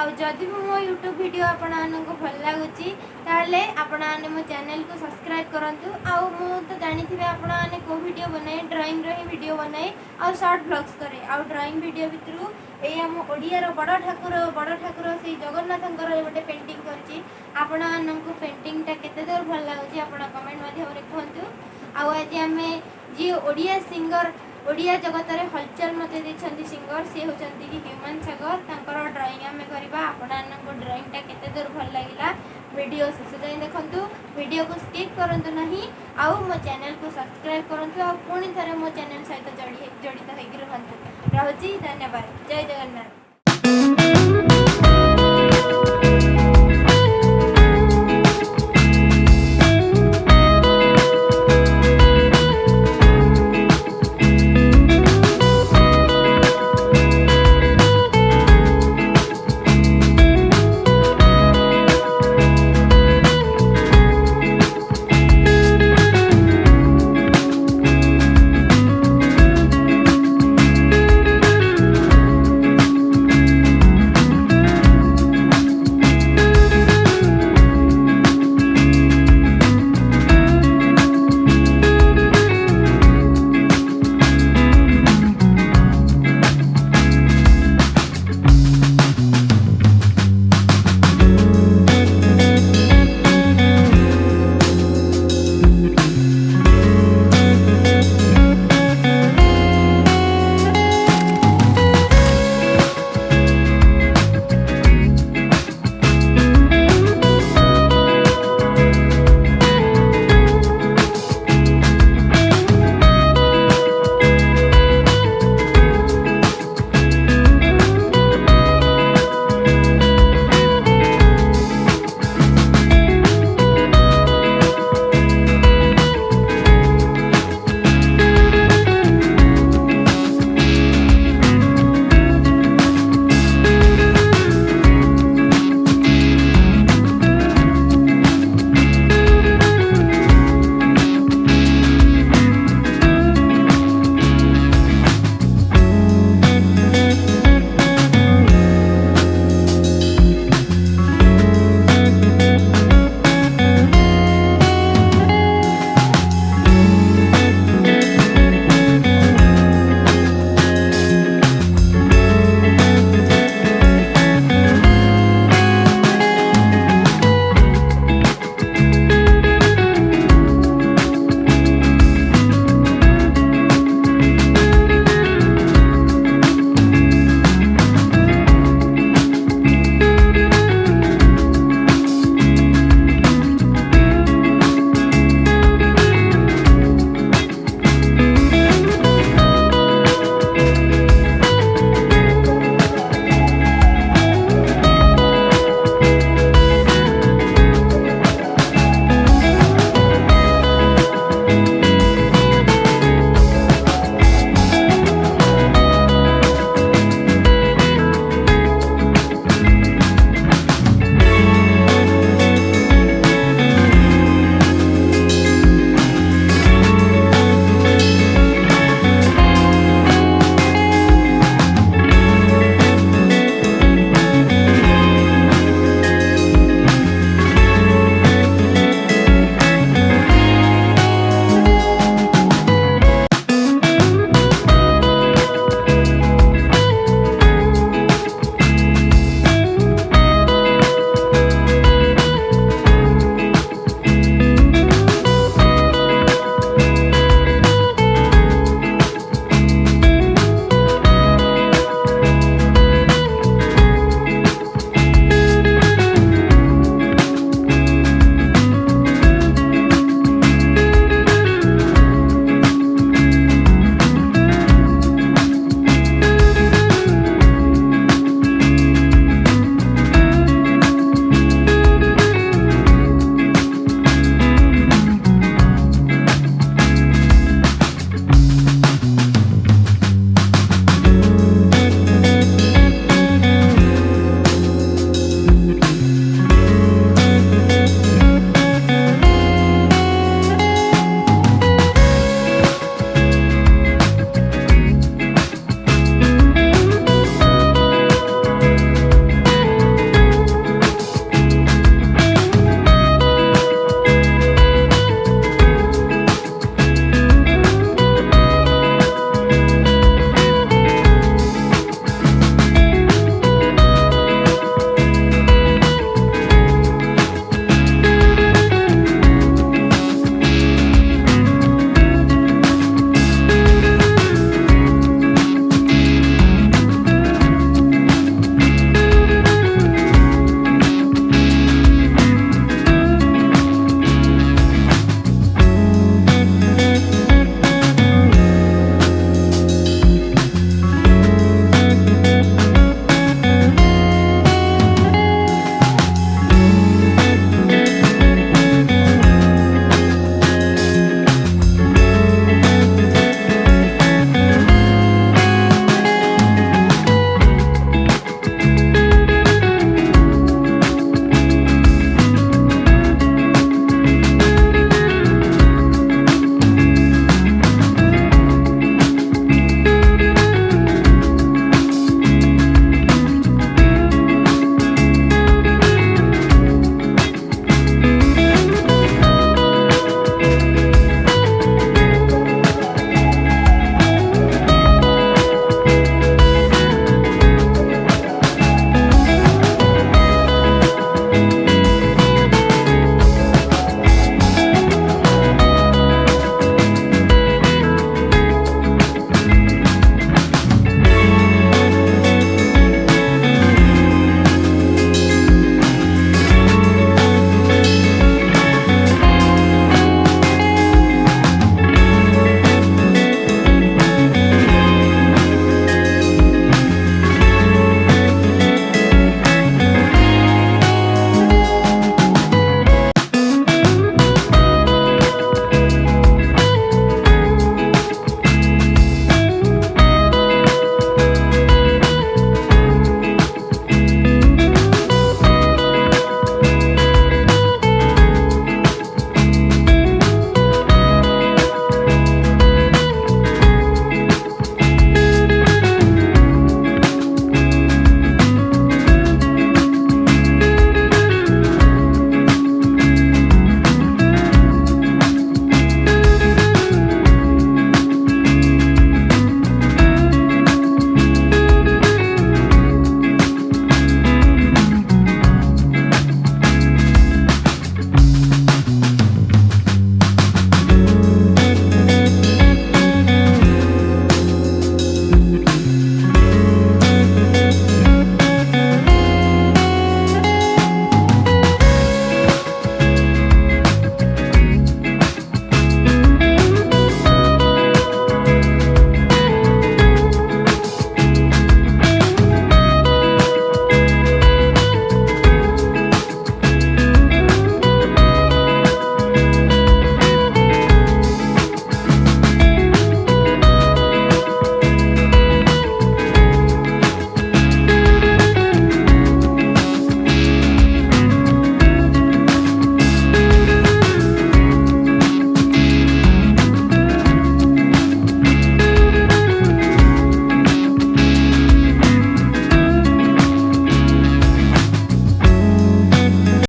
आदि भी मो यूट्यूब वीडियो आपण को भल लगुच ताले आपण मो चैनल को सब्सक्राइब करूँ आउ मु तो जानी थे आपण मैंने को वीडियो बनाए ड्राइंग रो ही वीडियो बनाए आउ शॉर्ट ब्लॉग्स करे आउ ड्राइंग वीडियो भितर ये आम ओडियार बड़ ठाकुर से जगन्नाथ गोटे पेंटिंग करछि आपण मानक पेंटिंगटा केते दूर भल लगुच आपण कमेंट माध्यम रे कहंतु आउ आज आम जी ओडिया सिंगर ओडिया जगत में हलचल मत देती सिंगर सी होती कि ह्यूमन सागर तांकर ड्राइंग आम करवा आपण ड्राइंगटा केते दूर भल लगिला वीडियो शेष जाए देखंतु वीडियो को स्किप करंतु नहीं आउ मो चैनल को सब्सक्राइब करंतु आ पुणी थरे मो चैनल सहित जड़ित होगी रुहंतु। रहुची धन्यवाद। जय जगन्नाथ।